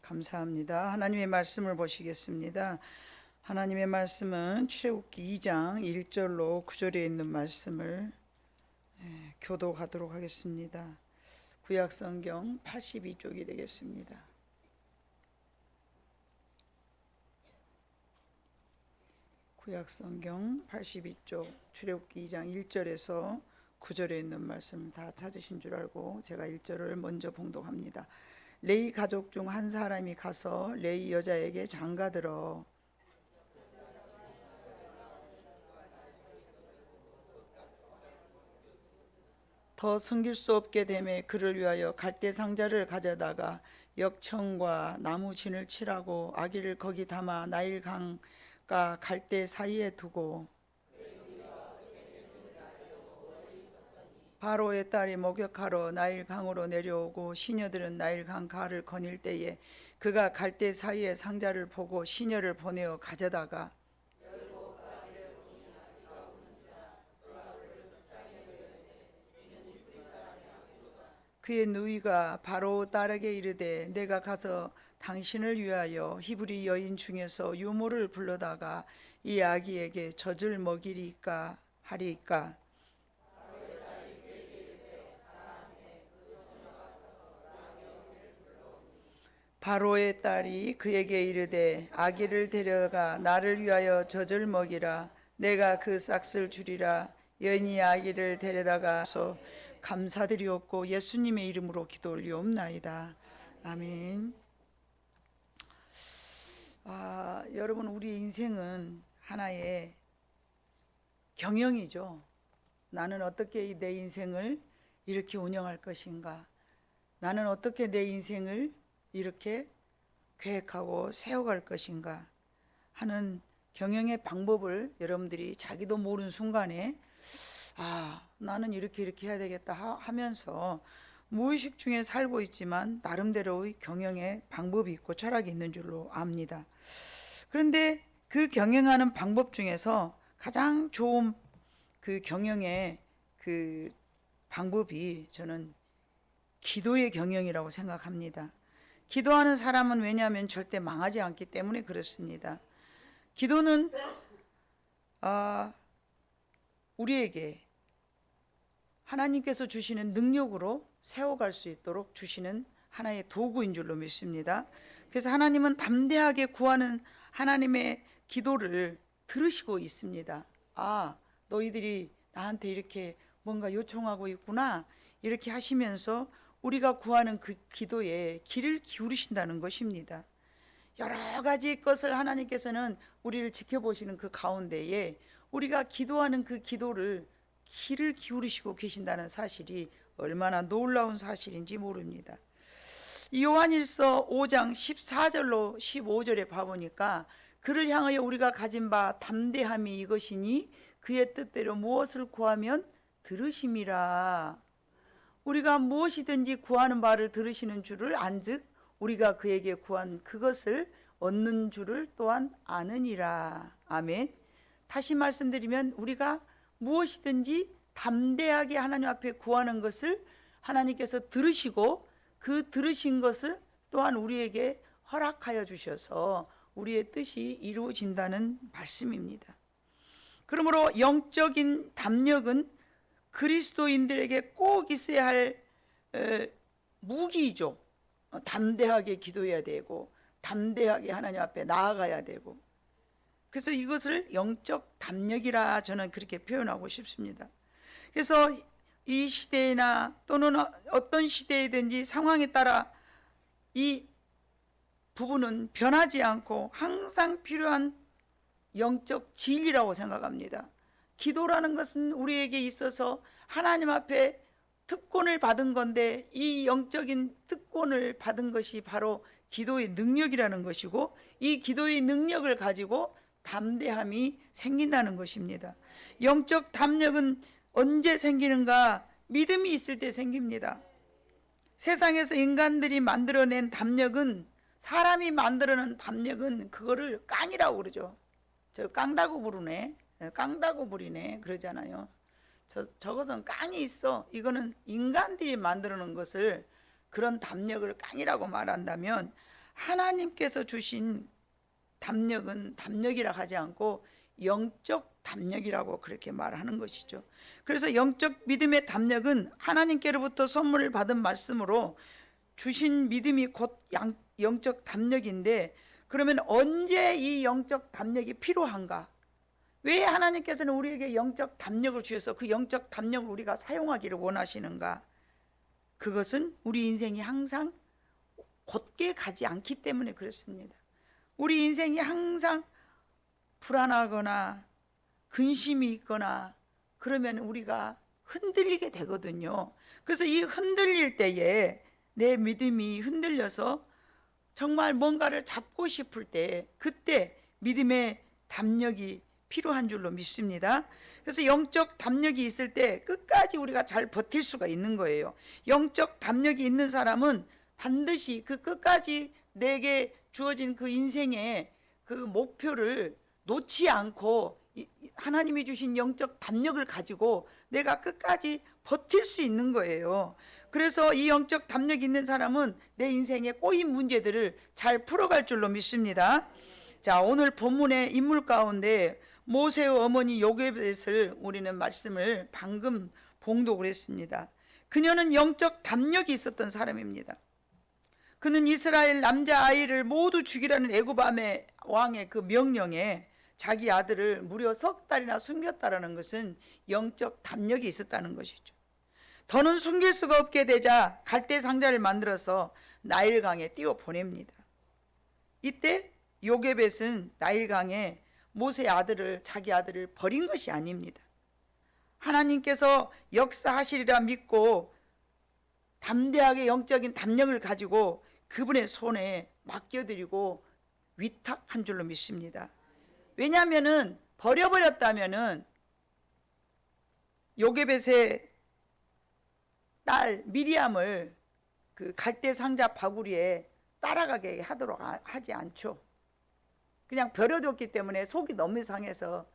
감사합니다. 하나님의 말씀을 보시겠습니다. 하나님의 말씀은 출애굽기 2장 1절로 9절에 있는 말씀을 교독하도록 하겠습니다. 구약성경 82쪽이 되겠습니다. 구약성경 82쪽 출애굽기 2장 1절에서 9절에 있는 말씀 다 찾으신 줄 알고 제가 1절을 먼저 봉독합니다. 레위 가족 중 한 사람이 가서 레위 여자에게 장가들어 더 숨길 수 없게 되매 그를 위하여 갈대 상자를 가져다가 역청과 나무 진을 칠하고 아기를 거기 담아 나일 강과 갈대 사이에 두고 바로의 딸이 목욕하러 나일 강으로 내려오고 시녀들은 나일 강 가를 거닐 때에 그가 갈대 사이에 상자를 보고 시녀를 보내어 가져다가 그의 누이가 바로 딸에게 이르되 내가 가서 당신을 위하여 히브리 여인 중에서 유모를 불러다가 이 아기에게 젖을 먹이리까 하리까. 바로의 딸이 그에게 이르되 아기를 데려가 나를 위하여 젖을 먹이라. 내가 그 싹을 주리라. 여인이 아기를 데려다가서 감사드리옵고 예수님의 이름으로 기도 올리옵나이다. 아멘. 여러분, 우리 인생은 하나의 경영이죠. 나는 어떻게 내 인생을 이렇게 운영할 것인가? 나는 어떻게 내 인생을 이렇게 계획하고 세워갈 것인가 하는 경영의 방법을 여러분들이 자기도 모르는 순간에 나는 이렇게 해야 되겠다 하면서 무의식 중에 살고 있지만 나름대로의 경영의 방법이 있고 철학이 있는 줄로 압니다. 그런데 그 경영하는 방법 중에서 가장 좋은 그 경영의 그 방법이 저는 기도의 경영이라고 생각합니다. 기도하는 사람은 왜냐하면 절대 망하지 않기 때문에 그렇습니다. 기도는 우리에게 하나님께서 주시는 능력으로 세워갈 수 있도록 주시는 하나의 도구인 줄로 믿습니다. 그래서 하나님은 담대하게 구하는 하나님의 기도를 들으시고 있습니다. 너희들이 나한테 이렇게 뭔가 요청하고 있구나 이렇게 하시면서 우리가 구하는 그 기도에 귀를 기울이신다는 것입니다. 여러 가지 것을 하나님께서는 우리를 지켜보시는 그 가운데에 우리가 기도하는 그 기도를 귀를 기울이시고 계신다는 사실이 얼마나 놀라운 사실인지 모릅니다. 요한일서 5장 14절로 15절에 봐보니까 그를 향하여 우리가 가진 바 담대함이 이것이니 그의 뜻대로 무엇을 구하면 들으심이라. 우리가 무엇이든지 구하는 바를 들으시는 줄을 안즉 우리가 그에게 구한 그것을 얻는 줄을 또한 아느니라. 아멘. 다시 말씀드리면 우리가 무엇이든지 담대하게 하나님 앞에 구하는 것을 하나님께서 들으시고 그 들으신 것을 또한 우리에게 허락하여 주셔서 우리의 뜻이 이루어진다는 말씀입니다. 그러므로 영적인 담력은 그리스도인들에게 꼭 있어야 할 무기이죠. 담대하게 기도해야 되고 담대하게 하나님 앞에 나아가야 되고, 그래서 이것을 영적 담력이라 저는 그렇게 표현하고 싶습니다. 그래서 이 시대나 또는 어떤 시대이든지 상황에 따라 이 부분은 변하지 않고 항상 필요한 영적 진리라고 생각합니다. 기도라는 것은 우리에게 있어서 하나님 앞에 특권을 받은 건데 이 영적인 특권을 받은 것이 바로 기도의 능력이라는 것이고 이 기도의 능력을 가지고 담대함이 생긴다는 것입니다. 영적 담력은 언제 생기는가? 믿음이 있을 때 생깁니다. 세상에서 인간들이 만들어낸 담력은, 사람이 만들어낸 담력은 그거를 깡이라고 그러죠. 저 깡다구 부르네, 깡다구 부리네 그러잖아요. 저것은 깡이 있어. 이거는 인간들이 만들어 놓은 것을, 그런 담력을 깡이라고 말한다면 하나님께서 주신 담력은 담력이라 하지 않고 영적 담력이라고 그렇게 말하는 것이죠. 그래서 영적 믿음의 담력은 하나님께로부터 선물을 받은 말씀으로 주신 믿음이 곧 영적 담력인데, 그러면 언제 이 영적 담력이 필요한가? 왜 하나님께서는 우리에게 영적 담력을 주셔서 그 영적 담력을 우리가 사용하기를 원하시는가? 그것은 우리 인생이 항상 곧게 가지 않기 때문에 그렇습니다. 우리 인생이 항상 불안하거나 근심이 있거나 그러면 우리가 흔들리게 되거든요. 그래서 이 흔들릴 때에 내 믿음이 흔들려서 정말 뭔가를 잡고 싶을 때, 그때 믿음의 담력이 필요한 줄로 믿습니다. 그래서 영적 담력이 있을 때 끝까지 우리가 잘 버틸 수가 있는 거예요. 영적 담력이 있는 사람은 반드시 그 끝까지 내게 주어진 그 인생의 그 목표를 놓지 않고 하나님이 주신 영적 담력을 가지고 내가 끝까지 버틸 수 있는 거예요. 그래서 이 영적 담력이 있는 사람은 내 인생의 꼬인 문제들을 잘 풀어갈 줄로 믿습니다. 자, 오늘 본문의 인물 가운데 모세의 어머니 요게벳을 우리는 말씀을 방금 봉독을 했습니다. 그녀는 영적 담력이 있었던 사람입니다. 그는 이스라엘 남자아이를 모두 죽이라는 애굽 왕의 그 명령에 자기 아들을 무려 석 달이나 숨겼다라는 것은 영적 담력이 있었다는 것이죠. 더는 숨길 수가 없게 되자 갈대 상자를 만들어서 나일강에 띄워 보냅니다. 이때 요게벳은 나일강에 모세의 아들을, 자기 아들을 버린 것이 아닙니다. 하나님께서 역사하시리라 믿고 담대하게 영적인 담력을 가지고 그분의 손에 맡겨드리고 위탁한 줄로 믿습니다. 왜냐하면은 버려버렸다면은 요게벳의 딸 미리암을 그 갈대 상자 바구리에 따라가게 하도록 하지 않죠. 그냥 버려뒀기 때문에 속이 너무 상해서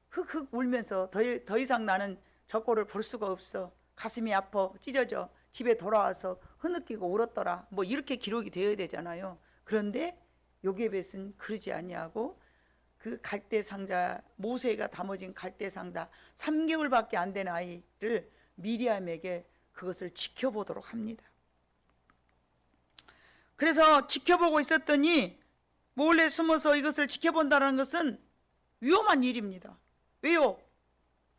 흑흑 울면서 더 이상 나는 저 꼴을 볼 수가 없어, 가슴이 아파, 찢어져, 집에 돌아와서 흐느끼고 울었더라, 뭐 이렇게 기록이 되어야 되잖아요. 그런데 요게벳은 그러지 아니하고 그 갈대 상자, 모세가 담아진 갈대 상자 3개월밖에 안 된 아이를 미리암에게 그것을 지켜보도록 합니다. 그래서 지켜보고 있었더니 몰래 숨어서 이것을 지켜본다는 것은 위험한 일입니다. 왜요?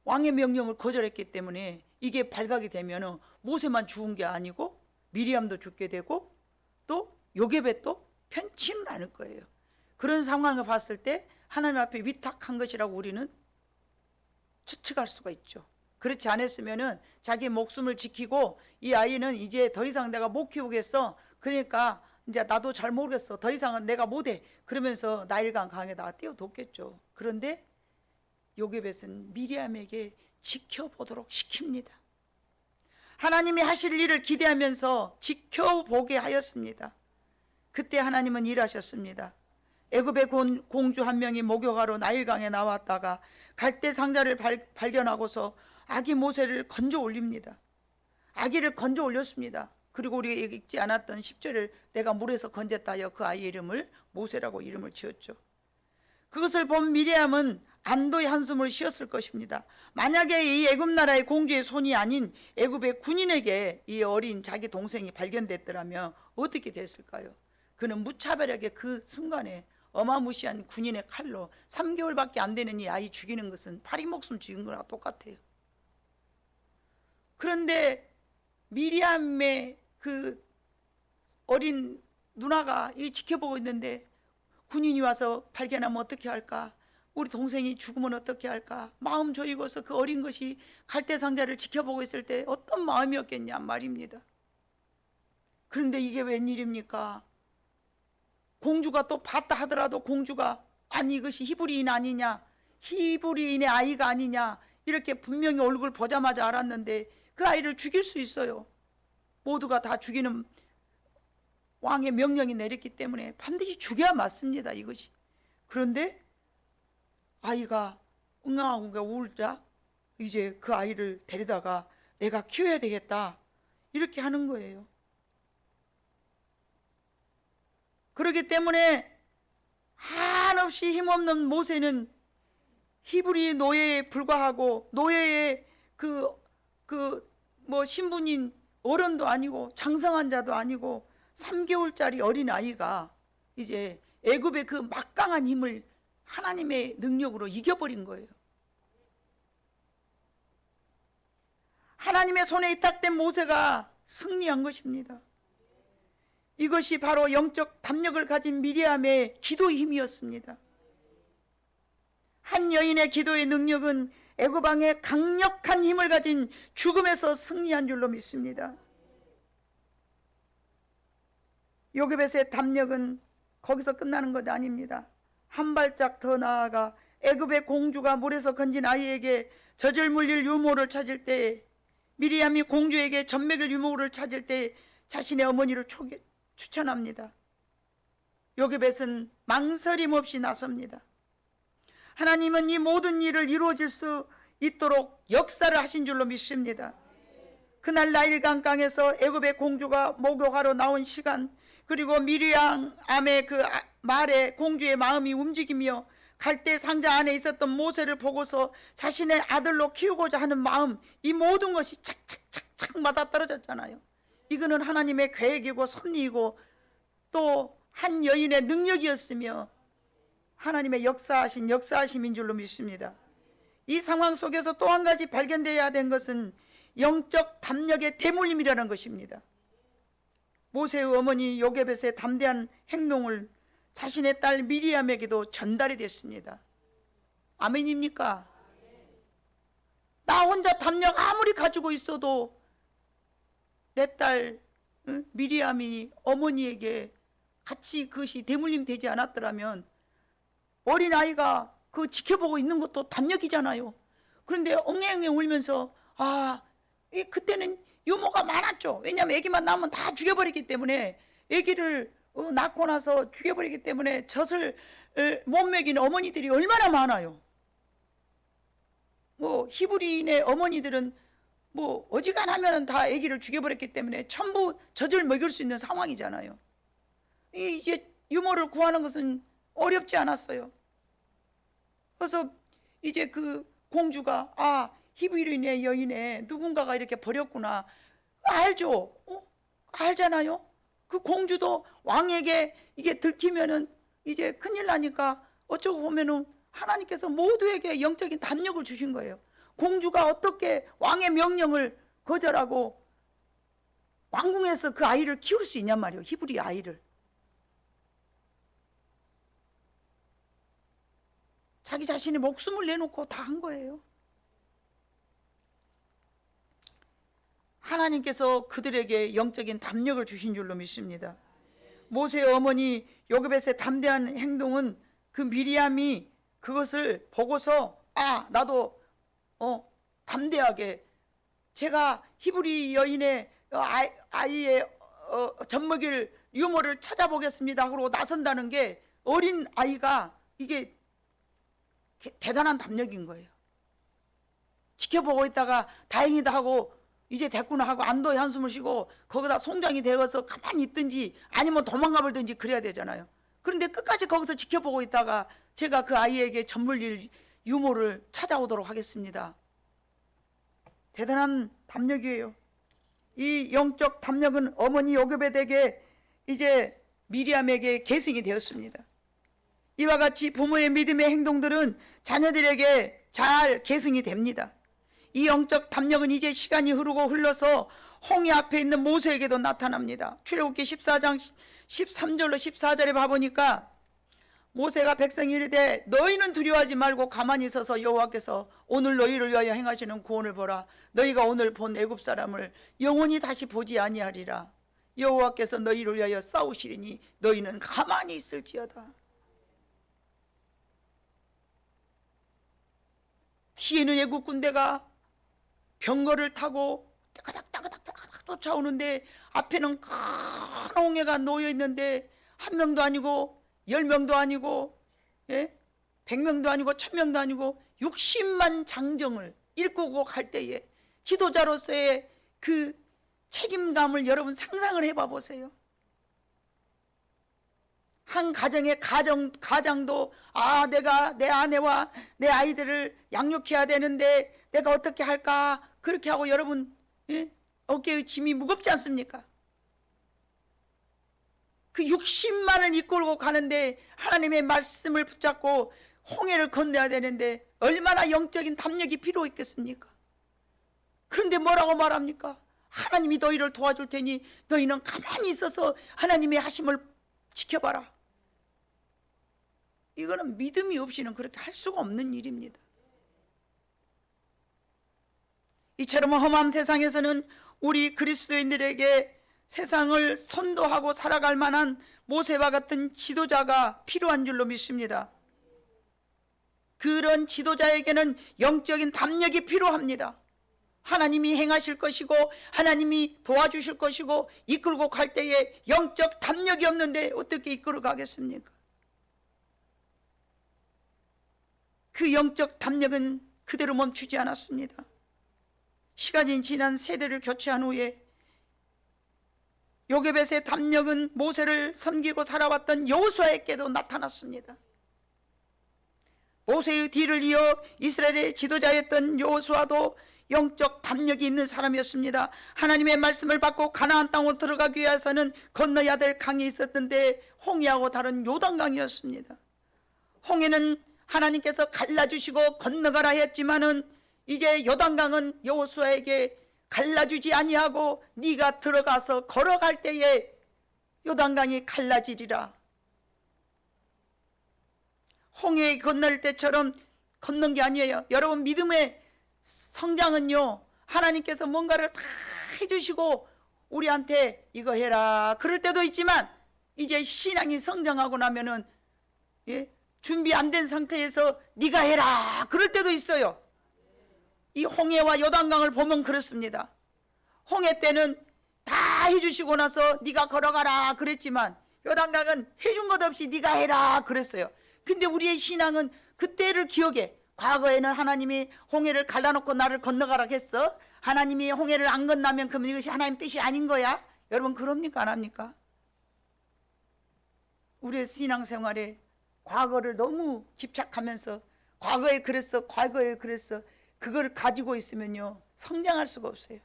왕의 명령을 거절했기 때문에. 이게 발각이 되면 모세만 죽은 게 아니고 미리암도 죽게 되고 또 요게벳도 편치는 않을 거예요. 그런 상황을 봤을 때 하나님 앞에 위탁한 것이라고 우리는 추측할 수가 있죠. 그렇지 않았으면 자기 목숨을 지키고 이 아이는 이제 더 이상 내가 못 키우겠어, 그러니까 이제 나도 잘 모르겠어, 더 이상은 내가 못해, 그러면서 나일강 강에다가 띄워뒀겠죠. 그런데 요게벳은 미리암에게 지켜보도록 시킵니다. 하나님이 하실 일을 기대하면서 지켜보게 하였습니다. 그때 하나님은 일하셨습니다. 애굽의 공주 한 명이 목욕하러 나일강에 나왔다가 갈대 상자를 발견하고서 아기 모세를 건져 올립니다. 아기를 건져 올렸습니다. 그리고 우리가 읽지 않았던 10절을 내가 물에서 건졌다 하여 그 아이 이름을 모세라고 이름을 지었죠. 그것을 본 미리암은 안도의 한숨을 쉬었을 것입니다. 만약에 이 애굽 나라의 공주의 손이 아닌 애굽의 군인에게 이 어린 자기 동생이 발견됐더라면 어떻게 됐을까요? 그는 무차별하게 그 순간에 어마무시한 군인의 칼로 3개월밖에 안 되는 이 아이 죽이는 것은 파리 목숨 죽인 거랑 똑같아요. 그런데 미리암의 그 어린 누나가 이 지켜보고 있는데 군인이 와서 발견하면 어떻게 할까? 우리 동생이 죽으면 어떻게 할까? 마음 조이고서 그 어린 것이 갈대 상자를 지켜보고 있을 때 어떤 마음이었겠냐 말입니다. 그런데 이게 웬일입니까? 공주가 또 봤다 하더라도 공주가 아니 이것이 히브리인 아니냐, 히브리인의 아이가 아니냐, 이렇게 분명히 얼굴 보자마자 알았는데 그 아이를 죽일 수 있어요. 모두가 다 죽이는 왕의 명령이 내렸기 때문에 반드시 죽여야 맞습니다, 이것이. 그런데 아이가 웅랑하고 울자 이제 그 아이를 데려다가 내가 키워야 되겠다 이렇게 하는 거예요. 그렇기 때문에 한없이 힘없는 모세는 히브리 노예에 불과하고, 노예의 신분인 어른도 아니고 장성한 자도 아니고 3개월짜리 어린 아이가 이제 애굽의 그 막강한 힘을 하나님의 능력으로 이겨버린 거예요. 하나님의 손에 위탁된 모세가 승리한 것입니다. 이것이 바로 영적 담력을 가진 미리암의 기도의 힘이었습니다. 한 여인의 기도의 능력은 애굽 왕의 강력한 힘을 가진 죽음에서 승리한 줄로 믿습니다. 요게벳의 담력은 거기서 끝나는 것 아닙니다. 한 발짝 더 나아가 애굽의 공주가 물에서 건진 아이에게 젖을 물릴 유모를 찾을 때, 미리암이 공주에게 젖먹일 유모를 찾을 때 자신의 어머니를 추천합니다. 요게벳은 망설임 없이 나섭니다. 하나님은 이 모든 일을 이루어질 수 있도록 역사를 하신 줄로 믿습니다. 그날 나일강강에서 애굽의 공주가 목욕하러 나온 시간, 그리고 미리암의 그 말에 공주의 마음이 움직이며 갈대 상자 안에 있었던 모세를 보고서 자신의 아들로 키우고자 하는 마음, 이 모든 것이 착착착착 맞아떨어졌잖아요. 이거는 하나님의 계획이고 섭리이고 또 한 여인의 능력이었으며 하나님의 역사하심인 줄로 믿습니다. 이 상황 속에서 또 한 가지 발견되어야 된 것은 영적 담력의 대물림이라는 것입니다. 모세의 어머니 요게벳의 담대한 행동을 자신의 딸 미리암에게도 전달이 됐습니다. 아멘입니까? 나 혼자 담력 아무리 가지고 있어도 내 딸 미리암이 어머니에게 같이 그것이 대물림 되지 않았더라면 어린아이가 그 지켜보고 있는 것도 담력이잖아요. 그런데 엉엉엉 울면서 그때는 유모가 많았죠. 왜냐하면 아기만 낳으면 다 죽여버리기 때문에, 아기를 낳고 나서 죽여버리기 때문에 젖을 못 먹이는 어머니들이 얼마나 많아요. 히브리인의 어머니들은 어지간하면 다 아기를 죽여버렸기 때문에 전부 젖을 먹일 수 있는 상황이잖아요. 이게 유모를 구하는 것은 어렵지 않았어요. 그래서 이제 그 공주가 히브리인의 여인에 누군가가 이렇게 버렸구나. 알죠? 알잖아요. 그 공주도 왕에게 이게 들키면은 이제 큰일 나니까 어쩌고 보면은 하나님께서 모두에게 영적인 담력을 주신 거예요. 공주가 어떻게 왕의 명령을 거절하고 왕궁에서 그 아이를 키울 수 있냔 말이에요. 히브리 아이를. 자기 자신의 목숨을 내놓고 다 한 거예요. 하나님께서 그들에게 영적인 담력을 주신 줄로 믿습니다. 모세의 어머니 요게벳의 담대한 행동은 그 미리암이 그것을 보고서 나도 담대하게 제가 히브리 여인의 아이의 젖먹일 유모를 찾아보겠습니다 하고 나선다는 게 어린 아이가 이게 대단한 담력인 거예요. 지켜보고 있다가 다행이다 하고 이제 됐구나 하고 안도의 한숨을 쉬고 거기다 송장이 되어서 가만히 있든지 아니면 도망가 버리든지 그래야 되잖아요. 그런데 끝까지 거기서 지켜보고 있다가 제가 그 아이에게 젖물릴 유모를 찾아오도록 하겠습니다. 대단한 담력이에요. 이 영적 담력은 어머니 요게벳에게 이제 미리암에게 계승이 되었습니다. 이와 같이 부모의 믿음의 행동들은 자녀들에게 잘 계승이 됩니다. 이 영적 담력은 이제 시간이 흘러서 홍해 앞에 있는 모세에게도 나타납니다. 출애굽기 14장 13절로 14절에 봐보니까 모세가 백성이 이르되 너희는 두려워하지 말고 가만히 서서 여호와께서 오늘 너희를 위하여 행하시는 구원을 보라. 너희가 오늘 본 애굽 사람을 영원히 다시 보지 아니하리라. 여호와께서 너희를 위하여 싸우시리니 너희는 가만히 있을지어다. 뒤에는 애굽 군대가 병거를 타고 따그닥따그닥 쫓아오는데 앞에는 큰 홍해가 놓여 있는데 한 명도 아니고 10명도 아니고 100명도 아니고 1000명도 아니고 60만 장정을 이끌고 갈 때에 지도자로서의 그 책임감을 여러분 상상을 해봐 보세요. 한 가정의 가장도 내가 내 아내와 내 아이들을 양육해야 되는데 내가 어떻게 할까 그렇게 하고 여러분 어깨의 짐이 무겁지 않습니까? 그 60만을 이끌고 가는데 하나님의 말씀을 붙잡고 홍해를 건너야 되는데 얼마나 영적인 담력이 필요했겠습니까? 그런데 뭐라고 말합니까? 하나님이 너희를 도와줄 테니 너희는 가만히 있어서 하나님의 하심을 지켜봐라. 이거는 믿음이 없이는 그렇게 할 수가 없는 일입니다. 이처럼 험한 세상에서는 우리 그리스도인들에게 세상을 선도하고 살아갈 만한 모세와 같은 지도자가 필요한 줄로 믿습니다. 그런 지도자에게는 영적인 담력이 필요합니다. 하나님이 행하실 것이고 하나님이 도와주실 것이고 이끌고 갈 때에 영적 담력이 없는데 어떻게 이끌어 가겠습니까? 그 영적 담력은 그대로 멈추지 않았습니다. 시간이 지난 세대를 교체한 후에 요게벳의 담력은 모세를 섬기고 살아왔던 여호수아에게도 나타났습니다. 모세의 뒤를 이어 이스라엘의 지도자였던 여호수아도 영적 담력이 있는 사람이었습니다. 하나님의 말씀을 받고 가나안 땅으로 들어가기 위해서는 건너야 될 강이 있었는데 홍해하고 다른 요단강이었습니다. 홍해는 하나님께서 갈라주시고 건너가라 했지만은 이제 요단강은 여호수아에게 갈라주지 아니하고 네가 들어가서 걸어갈 때에 요단강이 갈라지리라. 홍해 건널 때처럼 걷는 게 아니에요. 여러분 믿음의 성장은요 하나님께서 뭔가를 다 해주시고 우리한테 이거 해라 그럴 때도 있지만 이제 신앙이 성장하고 나면은 준비 안 된 상태에서 네가 해라 그럴 때도 있어요. 이 홍해와 요단강을 보면 그렇습니다. 홍해 때는 다 해주시고 나서 네가 걸어가라 그랬지만 요단강은 해준 것 없이 네가 해라 그랬어요. 근데 우리의 신앙은 그때를 기억해. 과거에는 하나님이 홍해를 갈라놓고 나를 건너가라 했어. 하나님이 홍해를 안 건너면 그러면 이것이 하나님 뜻이 아닌 거야? 여러분 그럽니까 안 합니까? 우리의 신앙생활에 과거를 너무 집착하면서 과거에 그랬어 그걸 가지고 있으면요 성장할 수가 없어요.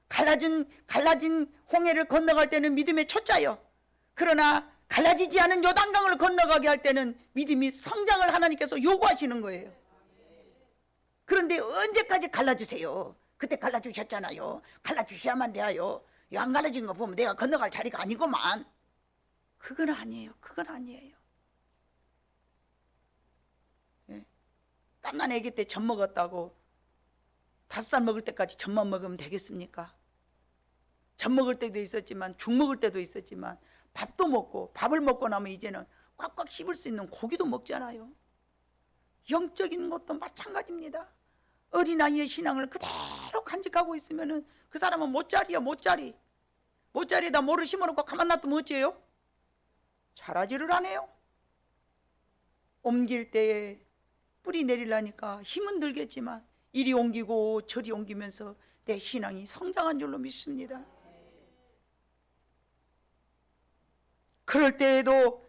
갈라진 홍해를 건너갈 때는 믿음의 초짜요. 그러나 갈라지지 않은 요단강을 건너가게 할 때는 믿음이 성장을 하나님께서 요구하시는 거예요. 그런데 언제까지 갈라주세요? 그때 갈라주셨잖아요. 갈라주셔야만 돼요. 안 갈라진 거 보면 내가 건너갈 자리가 아니구만. 그건 아니에요. 깐난 애기 때 젖 먹었다고 5살 먹을 때까지 젖만 먹으면 되겠습니까? 젖 먹을 때도 있었지만 죽 먹을 때도 있었지만 밥도 먹고 밥을 먹고 나면 이제는 꽉꽉 씹을 수 있는 고기도 먹잖아요. 영적인 것도 마찬가지입니다. 어린아이의 신앙을 그대로 간직하고 있으면 그 사람은 모짜리야 모짜리. 모짜리에다 모를 심어놓고 가만 놔두면 어째요? 자라지를 안 해요. 옮길 때에 뿌리 내리려니까 힘은 들겠지만 이리 옮기고 저리 옮기면서 내 신앙이 성장한 줄로 믿습니다. 그럴 때에도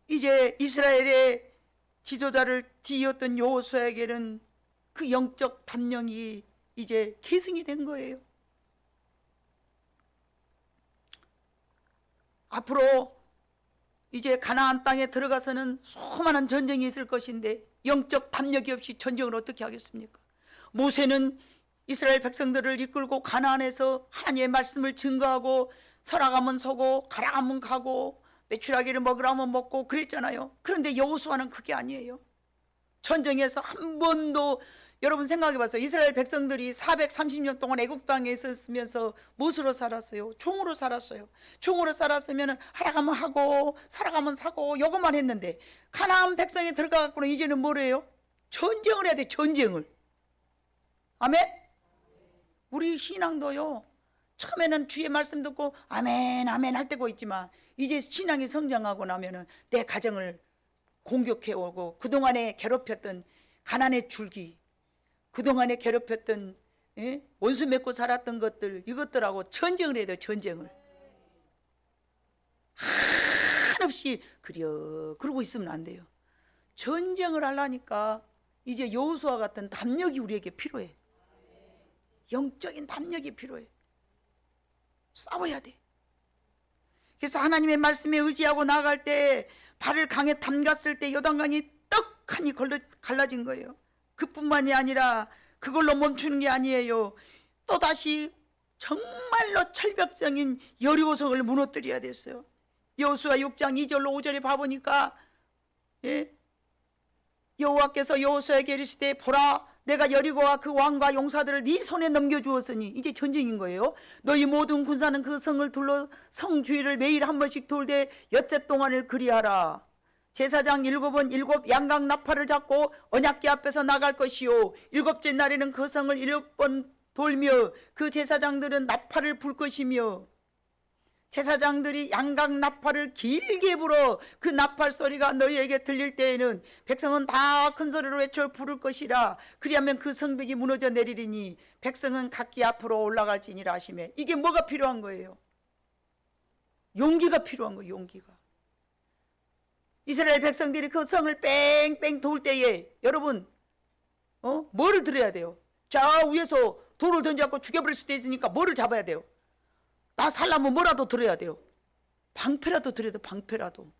이제 이스라엘의 지도자를 뒤이었던 여호수아에게는 그 영적 담력이 이제 계승이 된 거예요. 앞으로 이제 가나안 땅에 들어가서는 수많은 전쟁이 있을 것인데 영적 담력이 없이 전쟁을 어떻게 하겠습니까? 모세는 이스라엘 백성들을 이끌고 가나안에서 하나님의 말씀을 증거하고 서라가면 서고 가라가면 가고 메추라기를 먹으라면 먹고 그랬잖아요. 그런데 여호수아는 그게 아니에요. 전쟁에서 한 번도 여러분 생각해봐서 이스라엘 백성들이 430년 동안 애국 땅에 있었으면서 무엇으로 살았어요? 종으로 살았어요. 종으로 살았으면 하라가면 하고 살아가면 사고 요것만 했는데 가나안 백성이 들어가갖고는 이제는 뭐래요? 전쟁을 해야 돼. 전쟁을. 아멘? 우리 신앙도요 처음에는 주의 말씀 듣고 아멘 아멘 할 때고 있지만 이제 신앙이 성장하고 나면은 내 가정을 공격해오고 그동안에 괴롭혔던 가난의 줄기, 그동안에 괴롭혔던 원수 맺고 살았던 것들 이것들하고 전쟁을 해야 돼요. 전쟁을 한없이 그러고 있으면 안 돼요. 전쟁을 하려니까 이제 여호수아 같은 담력이 우리에게 필요해. 영적인 담력이 필요해. 싸워야 돼. 그래서 하나님의 말씀에 의지하고 나아갈 때 발을 강에 담갔을 때 요단강이 떡하니 갈라진 거예요. 그뿐만이 아니라 그걸로 멈추는 게 아니에요. 또다시 정말로 철벽성인 여리고성을 무너뜨려야 됐어요. 여호수아 6장 2절로 5절에 봐보니까 여호와께서 여호수아에게 이르시되 보라 내가 여리고와 그 왕과 용사들을 네 손에 넘겨주었으니 이제 전쟁인 거예요. 너희 모든 군사는 그 성을 둘러 성 주위를 매일 한 번씩 돌되 엿새 동안을 그리하라. 제사장 7은 7 양각 나팔을 잡고 언약궤 앞에서 나갈 것이요 7째 날에는 그 성을 7번 돌며 그 제사장들은 나팔을 불 것이며 제사장들이 양각 나팔을 길게 불어 그 나팔 소리가 너희에게 들릴 때에는 백성은 다 큰 소리로 외쳐 부를 것이라. 그리하면 그 성벽이 무너져 내리리니 백성은 각기 앞으로 올라갈지니라 하시매. 이게 뭐가 필요한 거예요? 용기가 필요한 거예요. 용기가. 이스라엘 백성들이 그 성을 뺑뺑 돌 때에 여러분 뭐를 들어야 돼요? 자 위에서 돌을 던져갖고 죽여버릴 수도 있으니까 뭐를 잡아야 돼요? 나 살려면 뭐라도 들어야 돼요. 방패라도 들어야 돼요. 방패라도.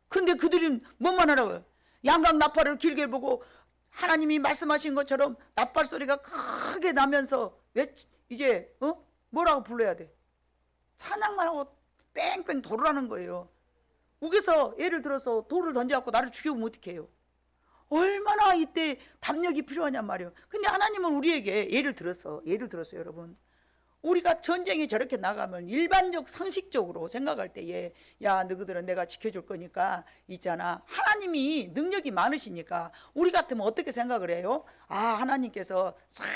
근데 그들은 뭐만 하라고요? 양각 나팔을 길게 보고 하나님이 말씀하신 것처럼 나팔 소리가 크게 나면서 이제 뭐라고 불러야 돼? 찬양만 하고 뺑뺑 돌으라는 거예요. 우겨서 예를 들어서 돌을 던져갖고 나를 죽여보면 어떻게 해요? 얼마나 이때 담력이 필요하냔 말이에요. 근데 하나님은 우리에게 예를 들어서 여러분 우리가 전쟁에 저렇게 나가면 일반적 상식적으로 생각할 때에 야 너희들은 내가 지켜줄 거니까 있잖아. 하나님이 능력이 많으시니까 우리 같으면 어떻게 생각을 해요? 아 하나님께서 싹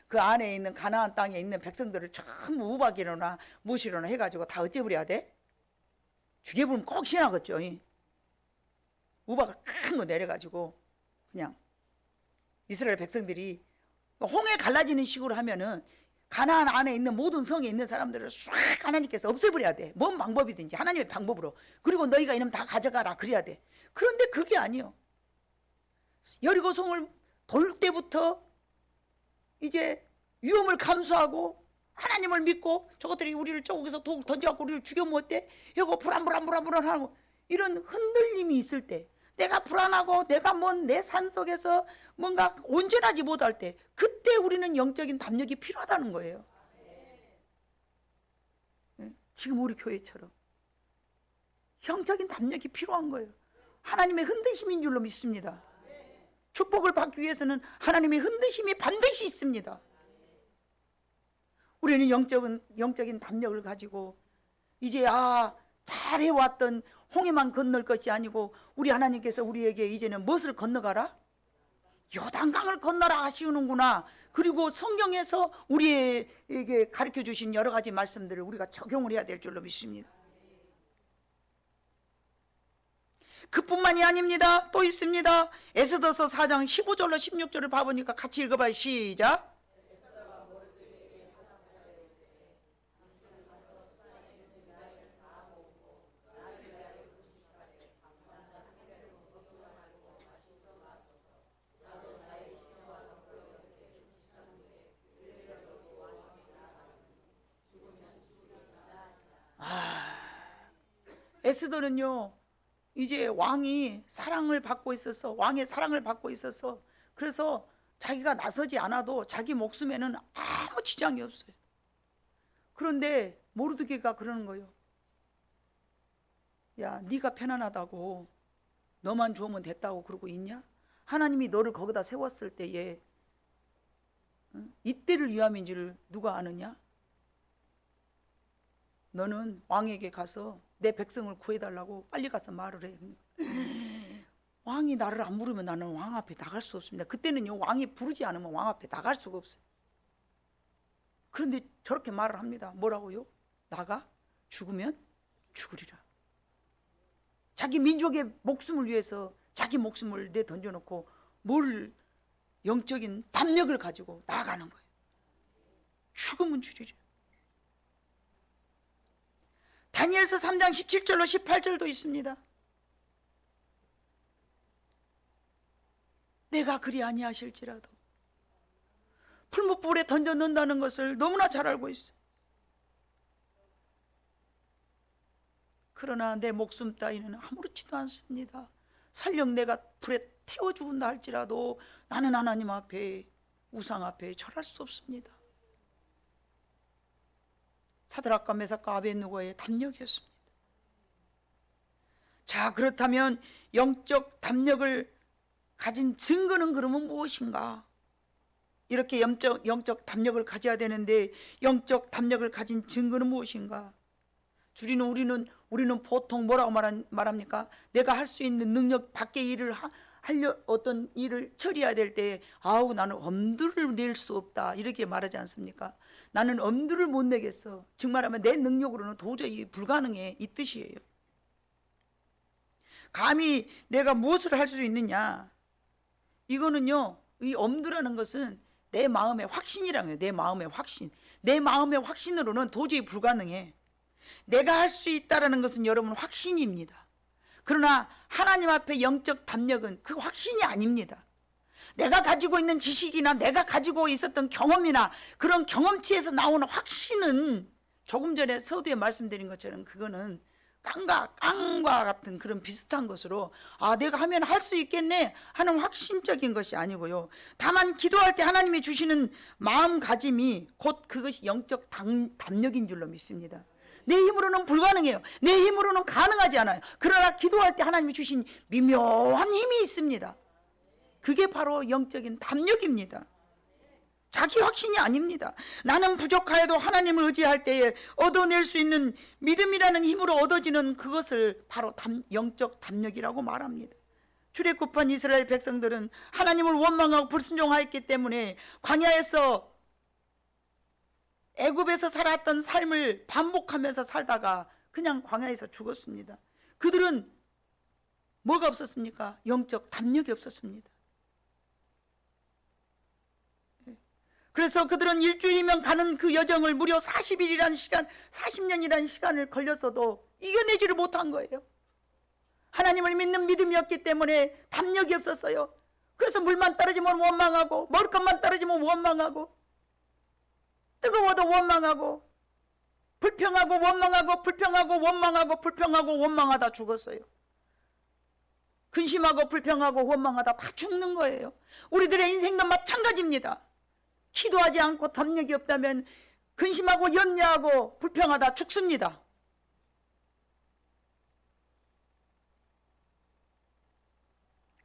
그 안에 있는 가나안 땅에 있는 백성들을 전부 우박이로나 무시로나 해가지고 다 어째버려야 돼? 죽여버리면 꼭 신하겠죠. 우박을 큰 거 내려가지고 그냥 이스라엘 백성들이 홍해 갈라지는 식으로 하면은 가나안 안에 있는 모든 성에 있는 사람들을 싹 하나님께서 없애버려야 돼. 뭔 방법이든지 하나님의 방법으로. 그리고 너희가 이놈 다 가져가라 그래야 돼. 그런데 그게 아니요. 여리고성을 돌 때부터 이제 위험을 감수하고 하나님을 믿고 저것들이 우리를 저기서 독 던져갖고 우리를 죽여면 어때? 이거 불안하고 이런 흔들림이 있을 때 내가 불안하고 내가 내 산속에서 뭔가 온전하지 못할 때 그때 우리는 영적인 담력이 필요하다는 거예요. 지금 우리 교회처럼 영적인 담력이 필요한 거예요. 하나님의 흔드심인 줄로 믿습니다. 축복을 받기 위해서는 하나님의 흔드심이 반드시 있습니다. 우리는 영적인 담력을 가지고 이제 잘해왔던 홍해만 건널 것이 아니고 우리 하나님께서 우리에게 이제는 무엇을 건너가라? 요단강을 건너라 하시는구나. 그리고 성경에서 우리에게 가르쳐 주신 여러 가지 말씀들을 우리가 적용을 해야 될 줄로 믿습니다. 그뿐만이 아닙니다. 또 있습니다. 에스더서 4장 15절로 16절을 봐보니까 같이 읽어봐요. 시작. 에스더는요 이제 왕의 사랑을 받고 있었어. 그래서 자기가 나서지 않아도 자기 목숨에는 아무 지장이 없어요. 그런데 모르드게가 그러는 거예요. 야 네가 편안하다고 너만 좋으면 됐다고 그러고 있냐? 하나님이 너를 거기다 세웠을 때에 이때를 위함인 줄 누가 아느냐? 너는 왕에게 가서 내 백성을 구해달라고 빨리 가서 말을 해. 왕이 나를 안 부르면 나는 왕 앞에 나갈 수 없습니다. 그때는요 왕이 부르지 않으면 왕 앞에 나갈 수가 없어요. 그런데 저렇게 말을 합니다. 뭐라고요? 나가 죽으면 죽으리라. 자기 민족의 목숨을 위해서 자기 목숨을 내던져놓고 뭘 영적인 담력을 가지고 나아가는 거예요. 죽으면 죽으리라. 다니엘서 3장 17절로 18절도 있습니다. 내가 그리 아니하실지라도 풀무불에 던져 넣는다는 것을 너무나 잘 알고 있어. 그러나 내 목숨 따위는 아무렇지도 않습니다. 설령 내가 불에 태워 죽은다 할지라도 나는 하나님 앞에, 우상 앞에 절할 수 없습니다. 사드락과 메삭과 아벳느고의 담력이었습니다. 자, 그렇다면 영적 담력을 가진 증거는 그러면 무엇인가? 이렇게 영적 담력을 가져야 되는데 영적 담력을 가진 증거는 무엇인가? 우리는 보통 뭐라고 말합니까? 내가 할 수 있는 능력 밖의 일을 어떤 일을 처리해야 될 때 아우 나는 엄두를 낼 수 없다 이렇게 말하지 않습니까? 나는 엄두를 못 내겠어. 즉 말하면 내 능력으로는 도저히 불가능해, 이 뜻이에요. 감히 내가 무엇을 할 수 있느냐? 이거는요, 이 엄두라는 것은 내 마음의 확신이라는 거예요. 내 마음의 확신. 내 마음의 확신으로는 도저히 불가능해. 내가 할 수 있다는 것은 여러분 확신입니다. 그러나 하나님 앞에 영적 담력은 그 확신이 아닙니다. 내가 가지고 있는 지식이나 내가 가지고 있었던 경험이나 그런 경험치에서 나오는 확신은 조금 전에 서두에 말씀드린 것처럼 그거는 깡과 같은 그런 비슷한 것으로 내가 하면 할 수 있겠네 하는 확신적인 것이 아니고요. 다만 기도할 때 하나님이 주시는 마음가짐이 곧 그것이 영적 담력인 줄로 믿습니다. 내 힘으로는 불가능해요. 내 힘으로는 가능하지 않아요. 그러나 기도할 때 하나님이 주신 미묘한 힘이 있습니다. 그게 바로 영적인 담력입니다. 자기 확신이 아닙니다. 나는 부족하여도 하나님을 의지할 때에 얻어낼 수 있는 믿음이라는 힘으로 얻어지는 그것을 바로 영적 담력이라고 말합니다. 출애굽한 이스라엘 백성들은 하나님을 원망하고 불순종하였기 때문에 광야에서 애굽에서 살았던 삶을 반복하면서 살다가 그냥 광야에서 죽었습니다. 그들은 뭐가 없었습니까? 영적 담력이 없었습니다. 그래서 그들은 일주일이면 가는 그 여정을 무려 40일이라는 시간, 40년이라는 시간을 걸렸어도 이겨내지를 못한 거예요. 하나님을 믿는 믿음이었기 때문에 담력이 없었어요. 그래서 물만 떨어지면 원망하고, 먹을 것만 떨어지면 원망하고, 뜨거워도 원망하고, 불평하고 원망하고, 불평하고 원망하고, 불평하고 원망하다 죽었어요. 근심하고 불평하고 원망하다 다 죽는 거예요. 우리들의 인생도 마찬가지입니다. 기도하지 않고 담력이 없다면 근심하고 염려하고 불평하다 죽습니다.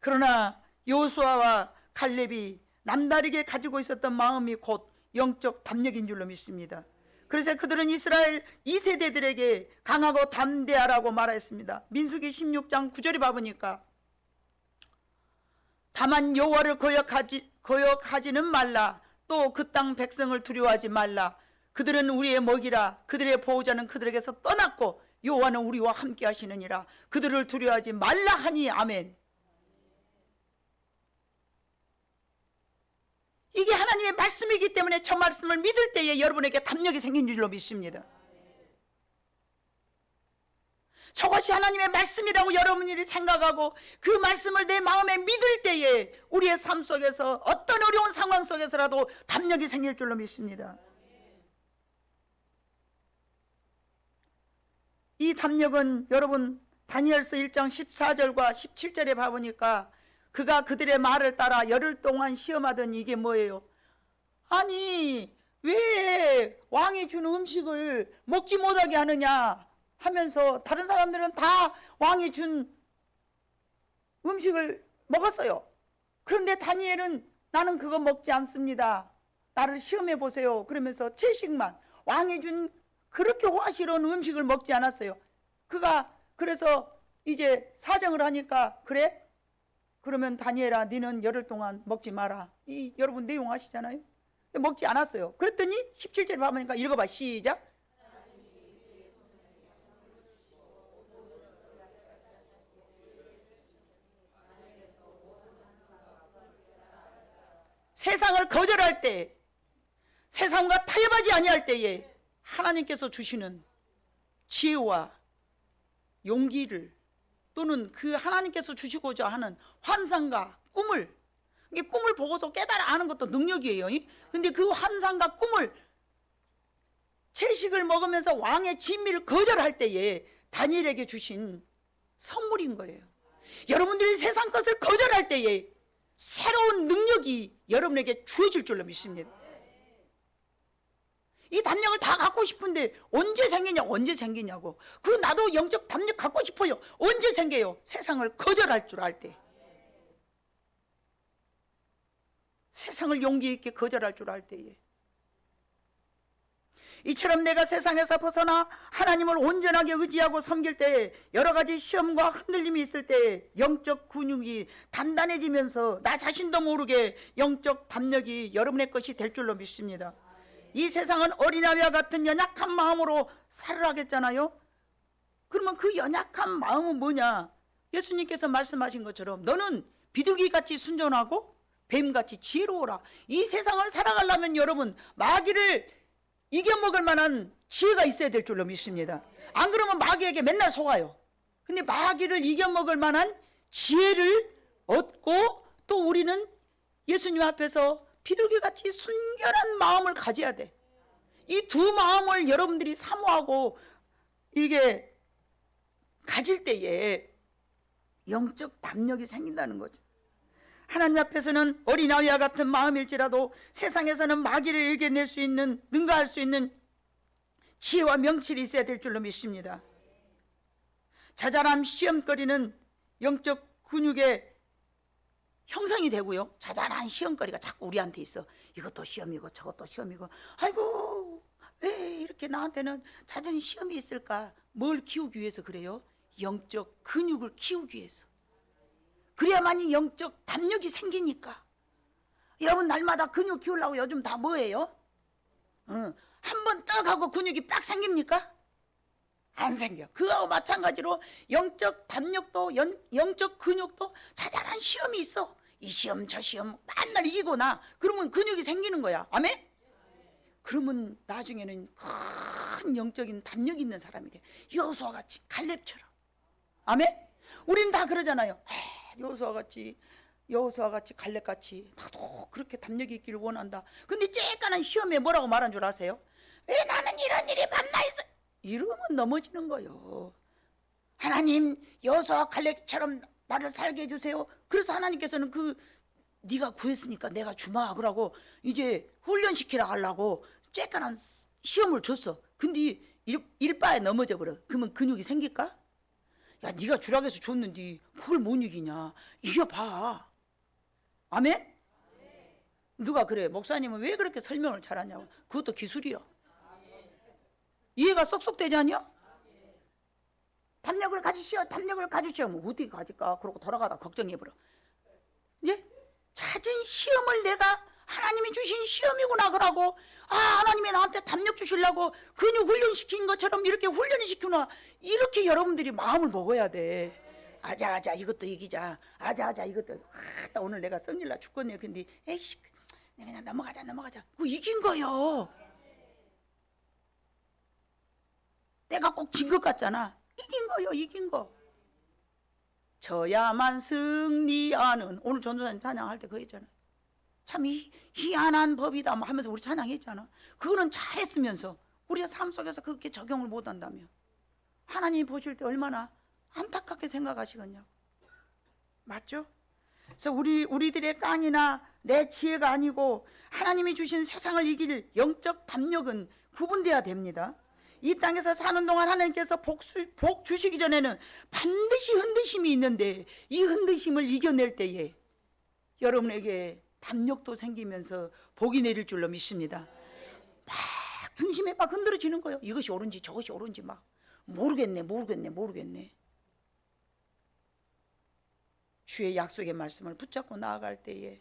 그러나 여호수아와 갈렙이 남다르게 가지고 있었던 마음이 곧 영적 담력인 줄로 믿습니다. 그래서 그들은 이스라엘 2세대들에게 강하고 담대하라고 말했습니다. 민수기 16장 9절에 봐보니까 다만 여호와를 거역하지는 말라. 또 그 땅 백성을 두려워하지 말라. 그들은 우리의 먹이라. 그들의 보호자는 그들에게서 떠났고 여호와는 우리와 함께 하시느니라. 그들을 두려워하지 말라 하니. 아멘. 이게 하나님의 말씀이기 때문에 저 말씀을 믿을 때에 여러분에게 담력이 생긴 줄로 믿습니다. 저것이 하나님의 말씀이라고 여러분이 생각하고 그 말씀을 내 마음에 믿을 때에 우리의 삶 속에서 어떤 어려운 상황 속에서라도 담력이 생길 줄로 믿습니다. 이 담력은 여러분 다니엘서 1장 14절과 17절에 봐보니까 그가 그들의 말을 따라 열흘 동안 시험하던 이게 뭐예요? 아니 왜 왕이 준 음식을 먹지 못하게 하느냐 하면서 다른 사람들은 다 왕이 준 음식을 먹었어요. 그런데 다니엘은 나는 그거 먹지 않습니다. 나를 시험해 보세요. 그러면서 채식만 왕이 준 그렇게 화시러운 음식을 먹지 않았어요. 그가 그래서 이제 사정을 하니까 그래? 그러면 다니엘아 너는 열흘 동안 먹지 마라. 이 여러분 내용 아시잖아요. 먹지 않았어요. 그랬더니 17절에 봐보니까 읽어봐. 시작. 세상을 거절할 때, 세상과 타협하지 아니할 때에 하나님께서 주시는 지혜와 용기를 또는 그 하나님께서 주시고자 하는 환상과 꿈을, 이게 꿈을 보고서 깨달아 아는 것도 능력이에요. 근데 그 환상과 꿈을 채식을 먹으면서 왕의 진미를 거절할 때에 다니엘에게 주신 선물인 거예요. 여러분들이 세상 것을 거절할 때에 새로운 능력이 여러분에게 주어질 줄로 믿습니다. 이 담력을 다 갖고 싶은데 언제 생기냐고, 언제 생기냐고. 그 나도 영적 담력 갖고 싶어요. 언제 생겨요? 세상을 거절할 줄 알 때. 세상을 용기 있게 거절할 줄 알 때에. 이처럼 내가 세상에서 벗어나 하나님을 온전하게 의지하고 섬길 때, 여러 가지 시험과 흔들림이 있을 때 영적 근육이 단단해지면서 나 자신도 모르게 영적 담력이 여러분의 것이 될 줄로 믿습니다. 이 세상은 어린아이와 같은 연약한 마음으로 살으라겠잖아요. 그러면 그 연약한 마음은 뭐냐? 예수님께서 말씀하신 것처럼 너는 비둘기같이 순전하고 뱀같이 지혜로워라. 이 세상을 살아가려면 여러분 마귀를 이겨먹을 만한 지혜가 있어야 될 줄로 믿습니다. 안 그러면 마귀에게 맨날 속아요. 근데 마귀를 이겨먹을 만한 지혜를 얻고 또 우리는 예수님 앞에서 비둘기같이 순결한 마음을 가져야 돼. 이 두 마음을 여러분들이 사모하고 이게 가질 때에 영적 담력이 생긴다는 거죠. 하나님 앞에서는 어린아이와 같은 마음일지라도 세상에서는 마귀를 이겨낼 수 있는, 능가할 수 있는 지혜와 명철이 있어야 될 줄로 믿습니다. 자잘한 시험거리는 영적 근육의 형성이 되고요. 자잘한 시험거리가 자꾸 우리한테 있어. 이것도 시험이고 저것도 시험이고, 아이고 왜 이렇게 나한테는 자잘한 시험이 있을까? 뭘 키우기 위해서 그래요? 영적 근육을 키우기 위해서. 그래야만이 영적 담력이 생기니까. 여러분 날마다 근육 키우려고 요즘 다 뭐예요? 한번 떡 하고 근육이 빡 생깁니까? 안 생겨. 그거하고 마찬가지로 영적 담력도 영적 근육도 자잘한 시험이 있어. 이 시험 저 시험 맨날 이기고 나 그러면 근육이 생기는 거야. 아멘? 그러면 나중에는 큰 영적인 담력이 있는 사람이 돼. 여호수아 같이, 갈렙처럼. 아멘? 우린 다 그러잖아요. 여호수아 같이 갈렙같이 나도 그렇게 담력이 있기를 원한다. 근데 쬐깐한 시험에 뭐라고 말한 줄 아세요? 왜 나는 이런 일이 만나 있어? 이러면 넘어지는 거예요. 하나님 여호수아 갈렙처럼 나를 살게 해주세요. 그래서 하나님께서는 네가 구했으니까 내가 주마 그러고 이제 훈련시키라 하려고 쬐깐한 시험을 줬어. 근데 일바에 넘어져 버려. 그러면 근육이 생길까? 야, 네가 주라고 해서 줬는데 그걸 못 이기냐? 이겨봐. 아멘? 누가 그래? 목사님은 왜 그렇게 설명을 잘하냐고. 그것도 기술이요. 이해가 쏙쏙 되지 않냐? 담력을 가지시오, 담력을 가지시오. 뭐 어떻게 가질까? 그러고 돌아가다 걱정해버려. 이제 찾은 시험을 내가 하나님이 주신 시험이구나 그러고, 하나님이 나한테 담력 주시려고 근육 훈련시킨 것처럼 이렇게 훈련을 시키나. 이렇게 여러분들이 마음을 먹어야 돼. 아자 이것도 이기자. 아자 이것도. 오늘 내가 성질나 죽겠네. 근데 에이씨 그냥 넘어가자. 그거 이긴 거요. 내가 꼭 진 것 같잖아. 이긴 거. 져야만 승리하는. 오늘 전도사님 찬양할 때 그거 했잖아. 참 희한한 법이다 하면서 우리 찬양했잖아. 그거는 잘했으면서 우리가 삶 속에서 그렇게 적용을 못한다며. 하나님이 보실 때 얼마나 안타깝게 생각하시겠냐고. 맞죠? 그래서 우리들의 깡이나 내 지혜가 아니고 하나님이 주신 세상을 이길 영적 담력은 구분돼야 됩니다. 이 땅에서 사는 동안 하나님께서 복 주시기 전에는 반드시 흔드심이 있는데, 이 흔드심을 이겨낼 때에 여러분에게 담력도 생기면서 복이 내릴 줄로 믿습니다. 막 중심에 막 흔들어지는 거예요. 이것이 옳은지 저것이 옳은지 막 모르겠네. 주의 약속의 말씀을 붙잡고 나아갈 때에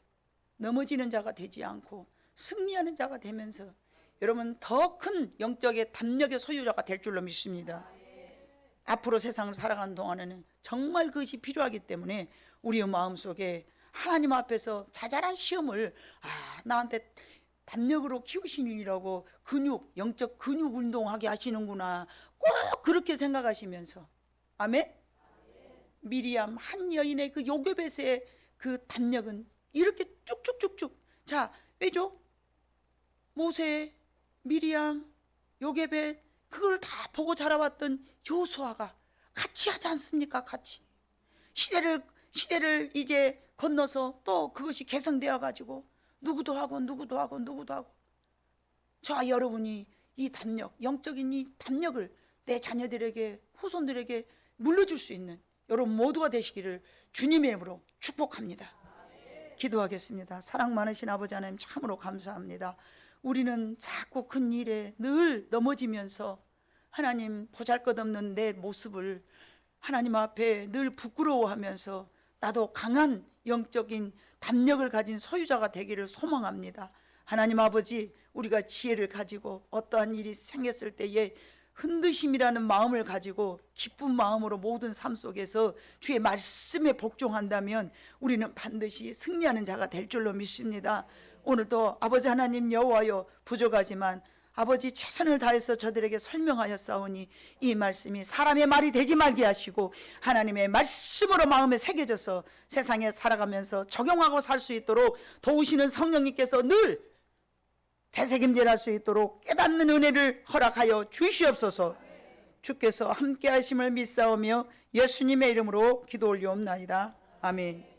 넘어지는 자가 되지 않고 승리하는 자가 되면서 여러분 더 큰 영적의 담력의 소유자가 될 줄로 믿습니다. 앞으로 세상을 살아가는 동안에는 정말 그것이 필요하기 때문에 우리의 마음속에 하나님 앞에서 자잘한 시험을 나한테 담력으로 키우시느라고 근육, 영적 근육 운동하게 하시는구나. 꼭 그렇게 생각하시면서, 아멘? 미리암 한 여인의 그 요게벳의 그 담력은 이렇게 쭉쭉쭉쭉. 자, 왜죠? 모세, 미리암, 요게벳 그걸 다 보고 자라왔던 여호수아가 같이 하지 않습니까? 같이 시대를 이제 건너서 또 그것이 개성되어 가지고 누구도 하고 저와 여러분이 이 담력, 영적인 이 담력을 내 자녀들에게, 후손들에게 물려줄 수 있는 여러분 모두가 되시기를 주님의 이름으로 축복합니다. 기도하겠습니다. 사랑 많으신 아버지 하나님 참으로 감사합니다. 우리는 자꾸 큰 일에 늘 넘어지면서 하나님 보잘것없는 내 모습을 하나님 앞에 늘 부끄러워하면서 나도 강한 영적인 담력을 가진 소유자가 되기를 소망합니다. 하나님 아버지, 우리가 지혜를 가지고 어떠한 일이 생겼을 때에 흔드심이라는 마음을 가지고 기쁜 마음으로 모든 삶 속에서 주의 말씀에 복종한다면 우리는 반드시 승리하는 자가 될 줄로 믿습니다. 오늘도 아버지 하나님 여호와여, 부족하지만 아버지 최선을 다해서 저들에게 설명하였사오니 이 말씀이 사람의 말이 되지 말게 하시고 하나님의 말씀으로 마음에 새겨져서 세상에 살아가면서 적용하고 살 수 있도록 도우시는 성령님께서 늘 되새김질할 수 있도록 깨닫는 은혜를 허락하여 주시옵소서. 주께서 함께 하심을 믿사오며 예수님의 이름으로 기도 올리옵나이다. 아멘.